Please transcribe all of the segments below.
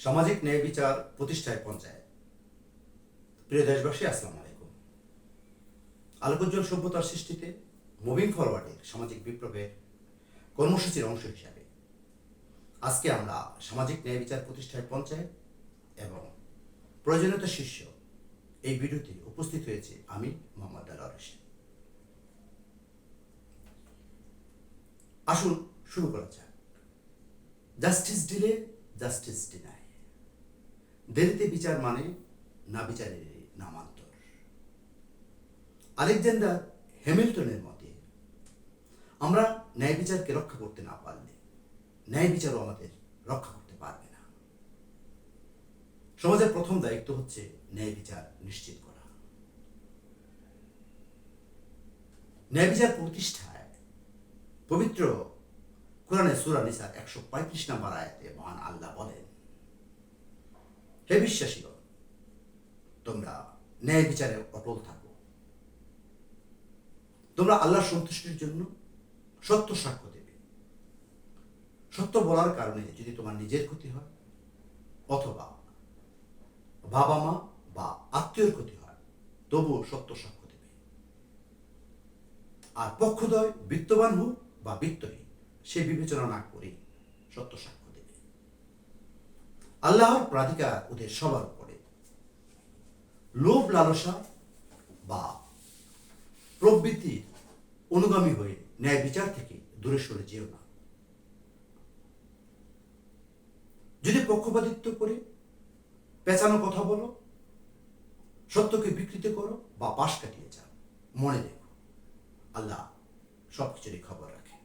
সামাজিক ন্যায় বিচার প্রতিষ্ঠায় পঞ্চায়েত। প্রিয় দেশবাসী, আসসালামু আলাইকুম। আলোকোজ্জ্বল সভ্যতার সৃষ্টিতে মুভিং ফরওয়ার্ডের সামাজিক বিপ্লবের কর্মসূচির অংশ হিসাবে আজকে আমরা সামাজিক ন্যায় বিচার প্রতিষ্ঠায় পঞ্চায়েত এবং প্রয়োজনীয়তা শীর্ষ এই ভিডিওতে উপস্থিত হয়েছে আমি মোহাম্মদ দেলোয়ার হোসেন। আসুন শুরু করা যাক। জাস্টিস ডিলে জাস্টিস ডিনাই, দেরিতে বিচার মানে না বিচারের নামান্তর। আলেকজান্ডার হ্যামিল্টনের মতে, আমরা ন্যায় বিচারকে রক্ষা করতে না পারলে ন্যায় বিচারও আমাদের রক্ষা করতে পারবে না। সমাজের প্রথম দায়িত্ব হচ্ছে ন্যায় বিচার নিশ্চিত করা। ন্যায় বিচার প্রতিষ্ঠায় পবিত্র কোরআনে সূরা নিসার 135 নম্বর আয়াতে মহান আল্লাহ বলেন, হে বিশ্বাসীগণ, তোমরা ন্যায় বিচারে অটল থাকো। তোমরা আল্লাহর সন্তুষ্টির জন্য সত্য সাক্ষ্য দেবে। সত্য বলার কারণে যদি তোমার নিজের ক্ষতি হয় অথবা বাবা মা বা আত্মীয়র ক্ষতি হয়, তবুও সত্য সাক্ষ্য দেবে। আর পক্ষদ্বয় বিত্তবান হোক বা বিত্তহীন, সে বিবেচনা না করে সত্য সাক্ষ্য দেবে। আল্লাহর প্রাধিকার ওদের সবার উপরে। লোভ লালসা বা প্রবৃত্তির অনুগামী হয়ে ন্যায় বিচার থেকে দূরে সরে যেও না। যদি পক্ষপাতিত্ব করে পেঁচানো কথা বলো, সত্যকে বিকৃতি করো বা পাশ কাটিয়ে যাও, মনে রেখো আল্লাহ সবকিছুরই খবর রাখে।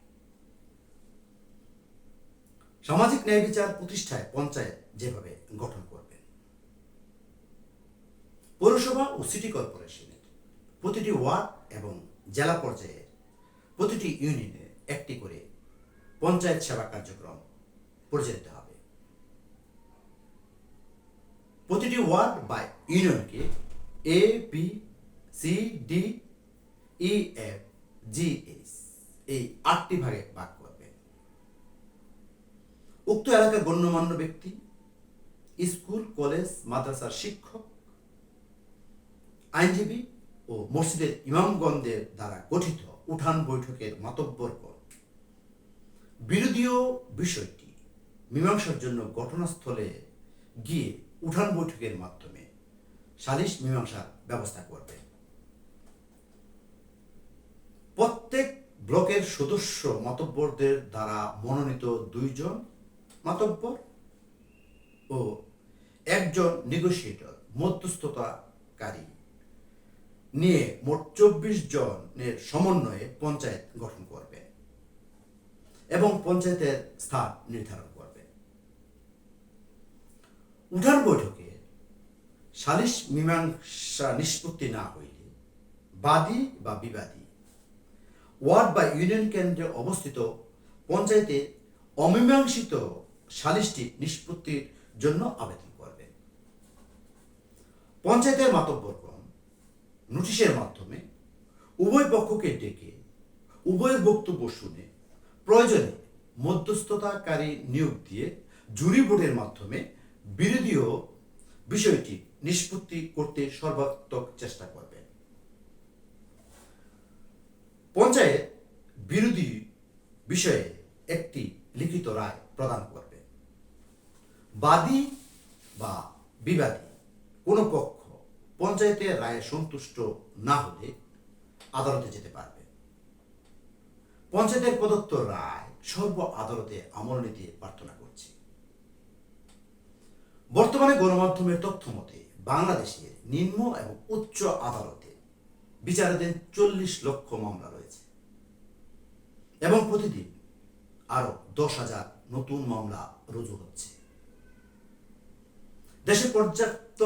সামাজিক ন্যায় বিচার প্রতিষ্ঠায় পঞ্চায়েত যেভাবে গঠন করবেন, পৌরসভা ও সিটি কর্পোরেশনের প্রতিটি ওয়ার্ড এবং জেলা পর্যায়ে প্রতিটি ইউনিয়নে একটি করে পঞ্চায়েত সেবা কার্যক্রম পরিচালিত হবে। প্রতিটি ওয়ার্ড বা ইউনিয়নকে এ, বি, সি, ডি, ই, এফ, জি, এইচ এই 8টি ভাগে ভাগ করবে। উক্ত এলাকার গণ্যমান্য ব্যক্তি, স্কুল, কলেজ, মাদ্রাসার শিক্ষক, আইনজীবী ও মসজিদের ইমামগণদের দ্বারা গঠিত উঠান বৈঠকের মাতব্বরগণ বিরোধীয় বিষয়টি মীমাংসার জন্য ঘটনাস্থলে গিয়ে উঠান বৈঠকের মাধ্যমে সালিশ মীমাংসার ব্যবস্থা করবে। প্রত্যেক ব্লকের সদস্য মাতব্বরদের দ্বারা মনোনীত 2 জন মাতব্বর ও 1 জন নেগোসিয়েটর মধ্যস্থতাকারী নিয়ে মোট 24 জনের সমন্বয়ে পঞ্চায়েত গঠন করবে এবং পঞ্চায়েতের স্থান নির্ধারণ করবে। উঠান বৈঠকে সালিশ মীমাংসা নিষ্পত্তি না হইলে বাদী বা বিবাদী ওয়ার্ড বা ইউনিয়ন কেন্দ্রে অবস্থিত পঞ্চায়েতে অমীমাংসিত সালিশটি নিষ্পত্তির জন্য আবেদন করবে। পঞ্চায়েতের মাতব্বরগণ নোটিশের মাধ্যমে উভয় পক্ষকে ডেকে উভয়ের বক্তব্য শুনে প্রয়োজনে মধ্যস্থতাকারী নিয়োগ দিয়ে জুরি ভোটের মাধ্যমে বিরোধীয় বিষয়টি নিষ্পত্তি করতে সর্বাত্মক চেষ্টা করবে। পঞ্চায়েত বিরোধী বিষয়ে একটি লিখিত রায় প্রদান করবে। বাদী বা বিবাদী কোনো পক্ষ পঞ্চায়েতের রায়ে সন্তুষ্ট না হলে আদালতে যেতে পারবে। পঞ্চায়েতের প্রদত্ত রায় সর্ব আদালতে আমল নিতে প্রার্থনা করছি। বর্তমানে গণমাধ্যমের তথ্য মতে বাংলাদেশের নিম্ন এবং উচ্চ আদালতে বিচারাধীন 40 লক্ষ মামলা রয়েছে এবং প্রতিদিন আরো 10,000 নতুন মামলা রুজু হচ্ছে। দেশে পর্যাপ্ত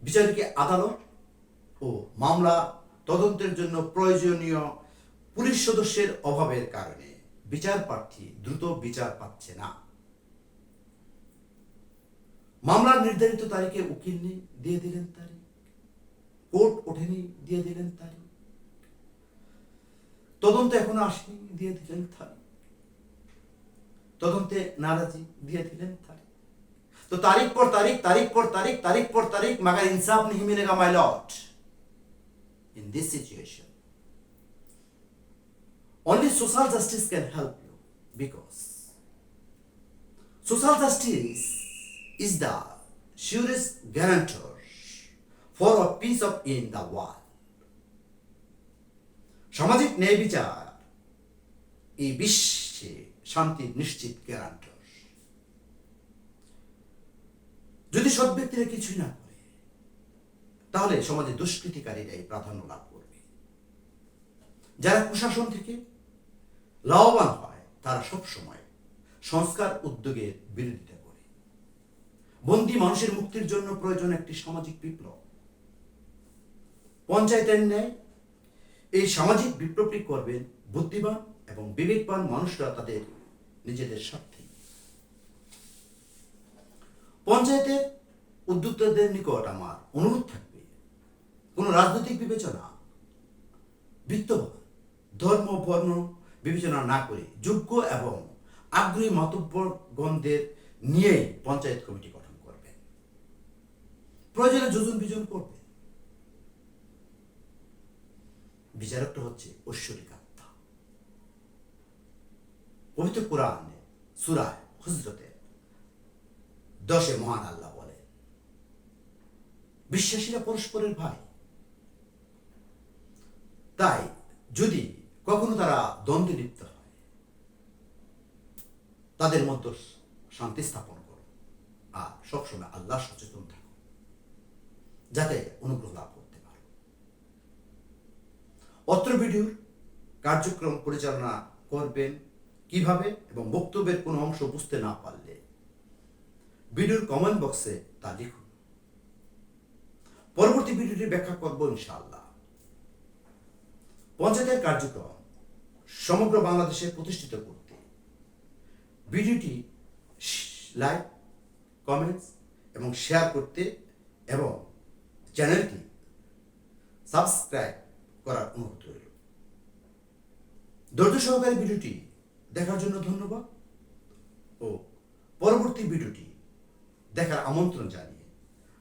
বিচারিক আদালত ও মামলা তদন্তের জন্য প্রয়োজনীয় পুলিশ সদস্যের অভাবের কারণে বিচার প্রার্থী দ্রুত বিচার পাচ্ছে না। মামলার নির্ধারিত তারিখে উকিল নেই, দিয়ে দিলেন তারিখ, কোর্ট ওঠেনি, দিয়ে দিলেন তারিখ, তদন্ত এখনো আসেনি, দিয়ে দিলেন তারিখ। তদন্তে নারাজি দিয়ে দিলেন তারিখ। तो तारीख पर तारीख, तारीख पर तारीख, तारीख पर तारीख, मगर इंसाफ नहीं मिलेगा my Lord. In this situation, only social justice can help you, because social justice is the surest guarantor for a peace of in the world. সামাজিক ন্যায় বিচার এই বিশ্বে শান্তির নিশ্চিত গ্যারান্টার। যদি সৎ ব্যক্তিরা কিছুই না করে, তাহলে সমাজে দুষ্কৃতিকারীরাই প্রাধান্য লাভ করবে। যারা কুশাসন থেকে লাভবান হয়, তারা সব সময় সংস্কার উদ্যোগের বিরোধিতা করে। বন্দী মানুষের মুক্তির জন্য প্রয়োজন একটি সামাজিক বিপ্লব। পঞ্চায়েতের ন্যায় এই সামাজিক বিপ্লবটি করবেন বুদ্ধিমান এবং বিবেকবান মানুষরা তাদের নিজেদের স্বার্থে। পঞ্চায়েতের উদ্যোক্তাদের নিকট আমার অনুরোধ থাকবে, কোনো রাজনৈতিক বিবেচনা, বিত্তবান, ধর্ম, বর্ণ বিবেচনা না করে যোগ্য এবং আগ্রহী মাতব্বরগণদের নিয়ে পঞ্চায়েত কমিটি গঠন করবেন। প্রয়োজনে যোজন বিজন করবেন। বিচারকটা হচ্ছে ঐশ্বরিক আত্মা। পবিত্র কোরআনে সূরা হুজরাতে 10 মহান আল্লাহ বলেন, বিশ্বাসীরা পরস্পরের ভাই। তাই যদি কখনো তারা দ্বন্দ্বে লিপ্ত হয়, তাদের মধ্যে শান্তি স্থাপন করো আর সবসময় আল্লাহ সচেতন থাকো, যাতে অনুগ্রহ লাভ করতে পারো। অত্র ভিডিওর কার্যক্রম পরিচালনা করবেন কিভাবে এবং বক্তব্যের কোনো অংশ বুঝতে না পারলে ভিডিওর কমেন্ট বক্সে তা লিখুন। পরবর্তী ভিডিওটি ব্যাখ্যা করব ইনশাআল্লাহ। পঞ্চায়েতের কার্যক্রম সমগ্র বাংলাদেশে প্রতিষ্ঠিত করতে ভিডিওটি লাইক, কমেন্টস এবং শেয়ার করতে এবং চ্যানেলটি সাবস্ক্রাইব করার অনুরোধ রইল। ধৈর্য সহকারে ভিডিওটি দেখার জন্য ধন্যবাদ ও পরবর্তী ভিডিওটি দেখার আমন্ত্রণ জানিয়ে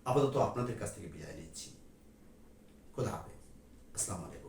আপাতত আপনাদের কাছ থেকে বিদায় নিচ্ছি। খোদা হাফেজ। আসসালামু আলাইকুম।